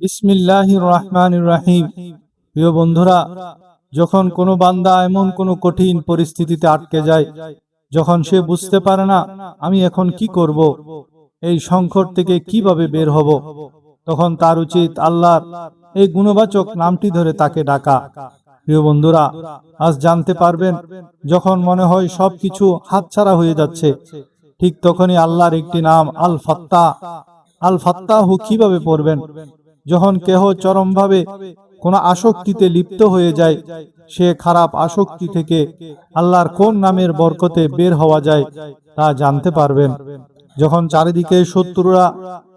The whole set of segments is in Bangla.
বিসমিল্লাহির রহমানির রহিম। প্রিয় বন্ধুরা, যখন কোনো বান্দা এমন কোনো কঠিন পরিস্থিতিতে আটকে যায়, যখন সে বুঝতে পারে না আমি এখন কি করব, এই সংকট থেকে কিভাবে বের হব, তখন তার উচিত আল্লাহর এই গুণবাচক নামটি ধরে তাকে ডাকা। প্রিয় বন্ধুরা, আজ জানতে পারবেন, যখন মনে হয় সবকিছু হাতছাড়া হয়ে যাচ্ছে, ঠিক তখনই আল্লাহর একটি নাম আল ফাত্তাহ। আল ফাত্তাহু কিভাবে পড়বেন? যখন কেহ চরমভাবে কোনো আসক্তিতে লিপ্ত হয়ে যায়, সে খারাপ আসক্তি থেকে আল্লাহর কোন নামের বরকতে বের হওয়া যায় তা জানতে পারবেন। যখন চারিদিকে শত্রুরা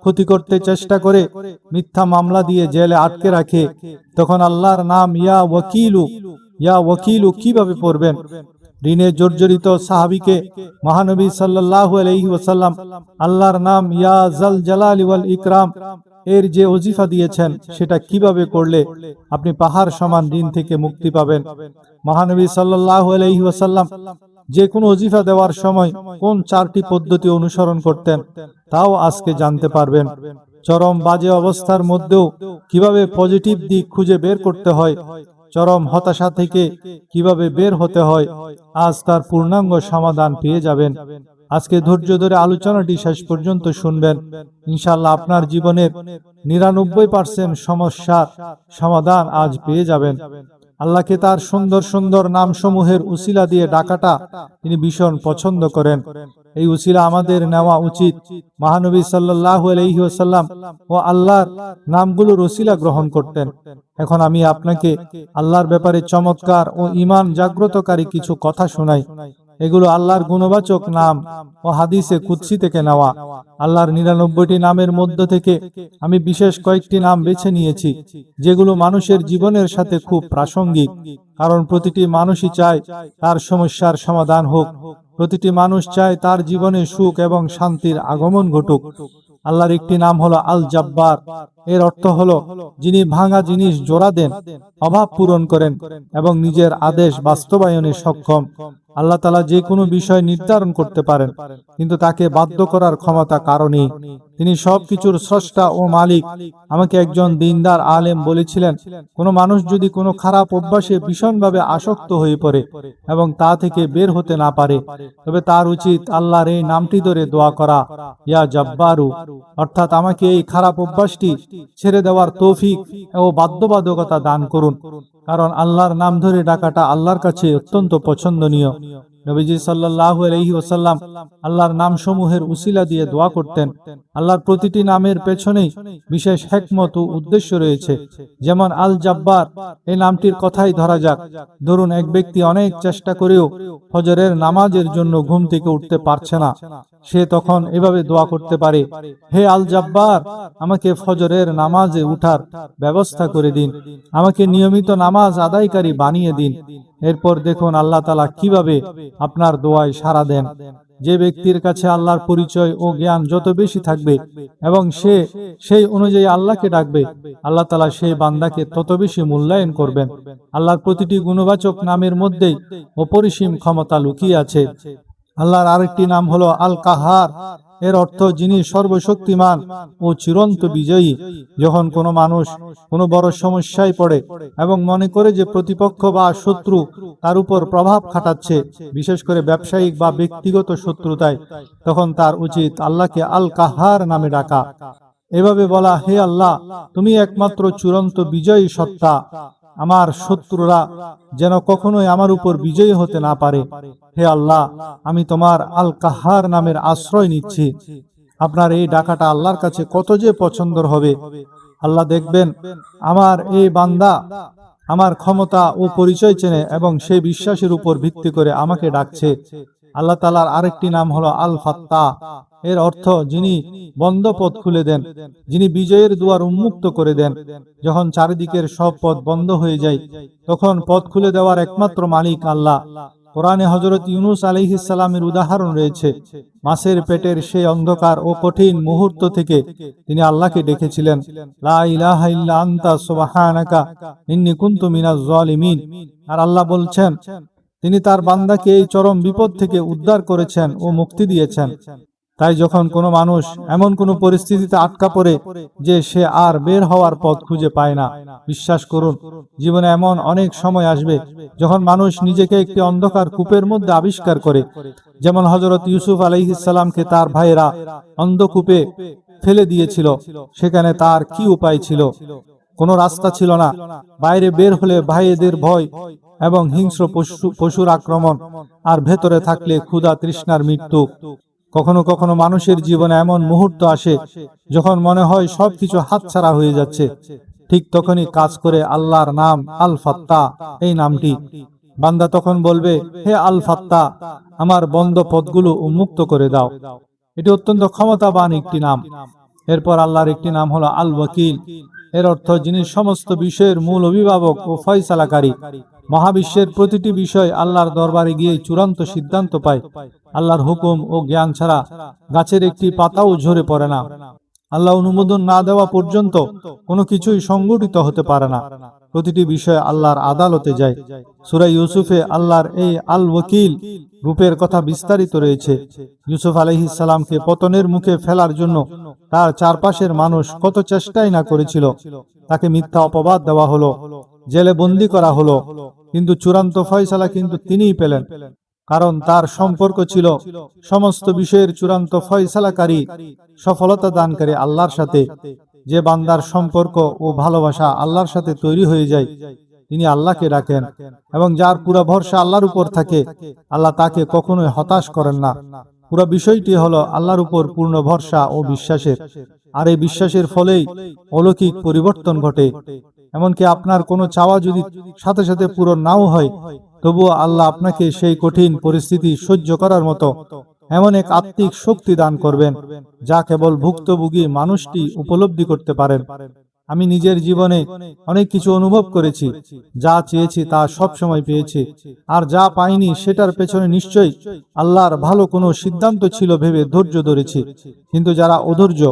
ক্ষতি করতে চেষ্টা করে, মিথ্যা মামলা দিয়ে জেলে আটকে রাখে, তখন আল্লাহর নাম ইয়া ওয়াকিলু কিভাবে পড়বেন? ঋণে জর্জরিত সাহাবীকে মহানবী সাল্লাল্লাহু আলাইহি ওয়াসাল্লাম আল্লাহর নাম ইয়া জাল জালালি ওয়াল ইকরাম এর যে ওজিফা দিয়েছেন, সেটা কিভাবে করলে আপনি পাহাড় সমান ঋণ থেকে মুক্তি পাবেন। মহানবী সাল্লাল্লাহু আলাইহি ওয়াসাল্লাম যে কোনো ওজিফা দেওয়ার সময় কোন 4টি পদ্ধতি অনুসরণ করতেন, তাও আজকে জানতে পারবেন। চরম বাজে অবস্থার মধ্যেও কিভাবে পজিটিভ দিক খুঁজে বের করতে হয়, চরম হতাশা থেকে কিভাবে বের হতে হয়, আজ তার পূর্ণাঙ্গ সমাধান পেয়ে যাবেন। আজকে ধৈর্য ধরে আলোচনাটি শেষ পর্যন্ত শুনবেন। ইনশাআল্লাহ আপনার জীবনের 99% সমস্যার সমাধান আজ পেয়ে যাবেন। আল্লাহকে তার সুন্দর সুন্দর নামসমূহের উসিলা দিয়ে ডাকাটা তিনি ভীষণ পছন্দ করেন। এই উসিলা আমাদের নেওয়া উচিত। মহানবী সাল্লাল্লাহু আলাইহি ওয়াসাল্লাম ও আল্লাহর নামগুলোর উসিলা গ্রহণ করতেন। এখন আমি আপনাকে আল্লাহর ব্যাপারে চমৎকার ও ঈমান জাগ্রতকারী কিছু কথা শোনাই। এগুলো আল্লাহর গুণবাচক নাম ও হাদিসে কুদসি থেকে নেওয়া। আল্লাহর 99টি নামের মধ্য থেকে আমি বিশেষ কয়েকটি নাম বেছে নিয়েছি, যেগুলো মানুষের জীবনের সাথে খুব প্রাসঙ্গিক। কারণ প্রতিটি মানুষই চায় তার সমস্যার সমাধান হোক, প্রতিটি মানুষ চায় তার জীবনে সুখ এবং শান্তির আগমন ঘটুক। আল্লাহর একটি নাম হলো আল জাব্বার। এর অর্থ হলো যিনি ভাঙা জিনিস জোড়া দেন, অভাব পূরণ করেন এবং নিজের আদেশ বাস্তবায়নে সক্ষম। আল্লাহ তাআলা যে কোনো বিষয় নির্ধারণ করতে পারেন, কিন্তু তাকে বাধ্য করার ক্ষমতা কারো নেই। তিনি সবকিছুর স্রষ্টা ও মালিক। আমাকে একজন দিনদার আলেম বলেছিলেন, কোনো মানুষ যদি কোনো খারাপ অভ্যাসে ভীষণভাবে আসক্ত হয়ে পড়ে এবং তা থেকে বের হতে না পারে, তবে তার উচিত আল্লাহর এই নামটি ধরে দোয়া করা, ইয়া জাব্বারু, অর্থাৎ আমাকে এই খারাপ অভ্যাসটি ছেড়ে দেওয়ার তৌফিক ও বাধ্যবাধকতা দান করুন। কারণ আল্লাহর নাম ধরে ডাকাটা আল্লাহর কাছে অত্যন্ত পছন্দনীয়। নবীজি সাল্লাল্লাহু আলাইহি ওয়াসাল্লাম আল্লাহর নাম সমূহের উসিলা দিয়ে দোয়া করতেন। আল্লাহর প্রতিটি নামের পেছনেই বিশেষ হিকমত ও উদ্দেশ্য রয়েছে। যেমন আল জাব্বার, এই নামটির কথাই ধরা যাক। ধরুন এক ব্যক্তি অনেক চেষ্টা করেও ফজরের নামাজের জন্য ঘুম থেকে উঠতে পারছে না, সে তখন এভাবে দোয়া করতে পারে, হে আল জাব্বার, আমাকে ফজরের নামাজে উঠার ব্যবস্থা করে দিন, আমাকে নিয়মিত নামাজ আদায়কারী বানিয়ে দিন। এরপর দেখুন আল্লাহ তাআলা কিভাবে আপনার দোয়ায় সাড়া দেন। যে ব্যক্তির কাছে আল্লাহর পরিচয় ও জ্ঞান যত বেশি থাকবে এবং সে সেই অনুযায়ী আল্লাহকে ডাকবে, আল্লাহ তাআলা সেই বান্দাকে তত বেশি মূল্যায়ন করবেন। আল্লাহর প্রতিটি গুণবাচক নামের মধ্যেই অপরিসীম ক্ষমতা লুকিয়ে আছে। আল্লাহর আরেকটি নাম হলো আল কাহার। এর অর্থ যিনি সর্বশক্তিমান ও চিরন্ত বিজয়ী। যখন কোনো মানুষ কোনো বড় সমস্যায় পড়ে এবং মনে করে যে প্রতিপক্ষ বা শত্রু তার উপর প্রভাব খাটাচ্ছে, বিশেষ করে ব্যবসায়িক বা ব্যক্তিগত শত্রুতায়, তখন তার উচিত আল্লাহকে আল কাহার নামে ডাকা। এভাবে বলা, হে আল্লাহ, তুমি একমাত্র চূড়ান্ত বিজয়ী সত্তা, আমার শত্রুরা যেন কখনোই আমার উপর বিজয়ী হতে না পারে। হে আল্লাহ, আমি তোমার আল কাহার নামের আশ্রয় নিচ্ছি। আপনার এই ডাকাটা আল্লাহর কাছে কত যে পছন্দর হবে। আল্লাহ দেখবেন আমার এই বান্দা আমার ক্ষমতা ও পরিচয় চেনে এবং সেই বিশ্বাসের উপর ভিত্তি করে আমাকে ডাকছে। আল্লাহ তাআলার আরেকটি নাম হলো আল ফাত্তাহ। এর অর্থ যিনি বন্ধ পথ খুলে দেন, যিনি বিজয়ের দুয়ার উন্মুক্ত করে দেন। যখন চারিদিকের সব পথ বন্ধ হয়ে যায়, তখন পথ খুলে দেওয়ার একমাত্র মালিক আল্লাহ। কোরআনে হযরত ইউনূস আলাইহিস সালামের উদাহরণ রয়েছে। মাছের পেটের সেই অন্ধকার ও কঠিন মুহূর্ত থেকে তিনি আল্লাহকে ডেকেছিলেন, লা ইলাহা ইল্লা আনতা সুবহানাকা ইন্নী কুনতু মিনাজ জালিমিন। আর আল্লাহ বলছেন, তিনি তার বান্দাকে এই চরম বিপদ থেকে উদ্ধার করেছেন ও মুক্তি দিয়েছেন। তাই যখন কোনো মানুষ এমন কোনো পরিস্থিতিতে আটকা পড়ে যে সে আর বের হওয়ার পথ খুঁজে পায় না, বিশ্বাস করুন জীবনে এমন অনেক সময় আসবে যখন মানুষ নিজেকে একটি অন্ধকার কূপের মধ্যে আবিষ্কার করে। যেমন হযরত ইউসুফ আলাইহিস সালামকে তার ভাইয়েরা অন্ধকূপে ফেলে দিয়েছিল। সেখানে তার কি উপায় ছিল? কোনো রাস্তা ছিল না। বাইরে বের হলে ভাইদের ভয় এবং হিংস্র পশুর আক্রমণ, আর ভেতরে থাকলে ক্ষুধা তৃষ্ণার মৃত্যু। কখনো কখনো মানুষের জীবনে এমন মুহূর্ত আসে যখন মনে হয় সবকিছু হাতছাড়া হয়ে যাচ্ছে। ঠিক তখনই কাজ করে আল্লাহর নাম আল ফাত্তাহ, এই নামটি। বান্দা তখন বলবে, হে আল ফাত্তাহ, আমার বন্ধ পথগুলো উন্মুক্ত করে দাও। এটি অত্যন্ত ক্ষমতাবান একটি নাম। এরপর আল্লাহর একটি নাম হলো আল ওয়াকিল। এর অর্থ যিনি সমস্ত বিষয়ের মূল অভিভাবক ও ফয়সালাকারী। মহাবিশ্বের প্রতিটি বিষয় আল্লাহর দরবারে গিয়ে চূড়ান্ত সিদ্ধান্ত পায়। আল্লাহর হুকুম ও জ্ঞান ছাড়া গাছের একটি পাতাও ঝরে পড়ে না। আল্লাহ অনুমোদন না দেওয়া পর্যন্ত কোনো কিছুই সংগঠিত হতে পারে না। প্রতিটি বিষয় আল্লাহর আদালতে যায়। সূরা ইউসুফে আল্লাহর এই আল ওয়াকিল রূপের কথা বিস্তারিত রয়েছে। ইউসুফ আলাইহিস সালামকে পতনের মুখে ফেলার জন্য তার চারপাশের মানুষ কত চেষ্টাই না করেছিল। তাকে মিথ্যা অপবাদ দেওয়া হলো, জেলে বন্দী করা হলো, কিন্তু চূড়ান্ত ফয়সালা কিন্তু তিনিই পেলেন, কারণ তার সম্পর্ক ছিল সমস্ত বিষয়ের চূড়ান্ত ফয়সালাকারী, সফলতা দানকারী আল্লাহর সাথে। যে বান্দার সম্পর্ক ও ভালোবাসা আল্লাহর সাথে তৈরি হয়ে যায়, তিনি আল্লাহকে ডাকেন, এবং যার পুরো ভরসা আল্লাহর উপর থাকে, আল্লাহ তাকে কখনোই হতাশ করেন না। পুরো বিষয়টি হলো আল্লাহর উপর পূর্ণ ভরসা ও বিশ্বাসের। আর এই বিশ্বাসের ফলেই অলৌকিক পরিবর্তন ঘটে। এমনকি আপনার কোনো চাওয়া যদি সাথে সাথে পূরণ নাও হয়, তবুও আল্লাহ আপনাকে সেই কঠিন পরিস্থিতি সহ্য করার মতো এমন এক আত্মিক শক্তি দান করবেন, যা কেবল ভুক্তভোগী মানুষটি উপলব্ধি করতে পারেন। আমি নিজের জীবনে অনেক কিছু অনুভব করেছি। যা চেয়েছি তা সব সময় পেয়েছি, আর যা পাইনি সেটার পেছনে নিশ্চয়ই আল্লাহর ভালো কোনো সিদ্ধান্ত ছিল ভেবে ধৈর্য ধরেছি। কিন্তু যারা অধৈর্য,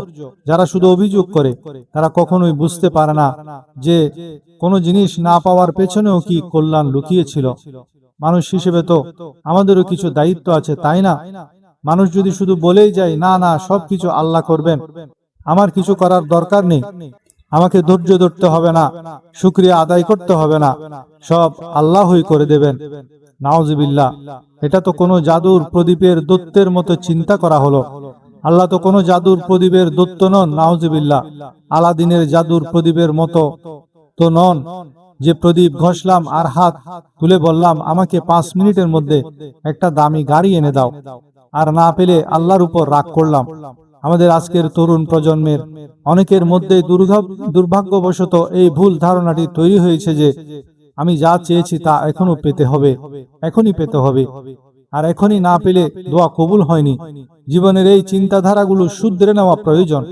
যারা শুধু অভিযোগ করে, তারা কখনোই বুঝতে পারে না যে কোনো জিনিস না পাওয়ার পেছনেও কি কল্যাণ লুকিয়েছিল। মানুষ হিসেবে তো আমাদেরও কিছু দায়িত্ব আছে, তাই না? মানুষ যদি শুধু বলেই যায়, না না, সবকিছু আল্লাহ করবেন, আমার কিছু করার দরকার নেই, আমাকে ধৈর্য ধরতে হবে না, শুকরিয়া আদায় করতে হবে না, সব আল্লাহই করে দেবেন, নাউজুবিল্লাহ। এটা তো কোনো জাদুর প্রদীপের দৈত্যের মতো চিন্তা করা হলো। আল্লাহ তো কোনো জাদুর প্রদীপের দৈত্য নন, নাউজুবিল্লাহ। আলাদিনের জাদুর প্রদীপের মতো তো নন, যে প্রদীপ ঘষলাম আর হাত তুলে বললাম, আমাকে 5 মিনিটের মধ্যে একটা দামি গাড়ি এনে দাও, আর না পেলে আল্লাহর উপর রাগ করলাম। আমাদের আজকের তরুণ প্রজন্মের অনেকের মধ্যে দুর্ভাগ্যবশত এই ভুল ধারণাটি তৈরি হয়েছে যে আমি যা চেয়েছি তা এখনো পেতে হবে, এখনই পেতে হবে, আর এখনই না পেলে দোয়া কবুল হয়নি। জীবনের এই চিন্তাধারাগুলো শুধরে নেওয়া প্রয়োজন।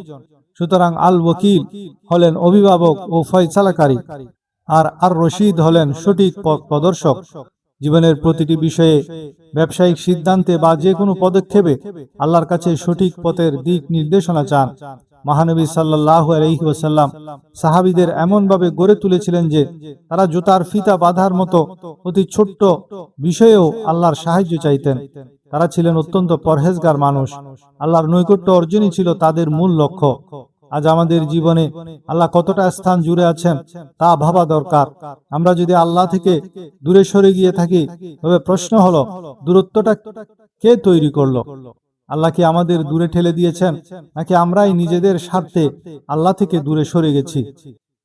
সুতরাং আল ওয়াকিল হলেন অভিভাবক ও ফয়সালাকারী, আর আর রশিদ হলেন সঠিক পথ প্রদর্শক। জীবনের প্রতিটি বিষয়ে, ব্যবসায়িক সিদ্ধান্তে বা যে কোনো পদক্ষেপে আল্লাহর কাছে সঠিক পথের দিক নির্দেশনা চান। মহানবী সাল্লাল্লাহু আলাইহি ওয়াসাল্লাম সাহাবীদের এমন ভাবে গড়ে তুলেছিলেন যে তারা জুতার ফিতা বাঁধার মতো অতি ছোট্ট বিষয়েও আল্লাহর সাহায্য চাইতেন। তারা ছিলেন অত্যন্ত পরহেজগার মানুষ। আল্লাহর নৈকট্য অর্জনই ছিল তাদের মূল লক্ষ্য। আজ আমাদের জীবনে আল্লাহ কতটা স্থান জুড়ে আছেন তা ভাবা দরকার। আমরা যদি আল্লাহ থেকে দূরে সরে গিয়ে থাকি, তবে প্রশ্ন হলো, দূরত্বটা কে তৈরি করলো? আল্লাহ কি আমাদের দূরে ঠেলে দিয়েছেন, নাকি আমরাই নিজেদের স্বার্থে আল্লাহ থেকে দূরে সরে গেছি?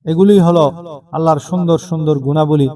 এগুলি হলো আল্লাহর সুন্দর সুন্দর গুণাবলী।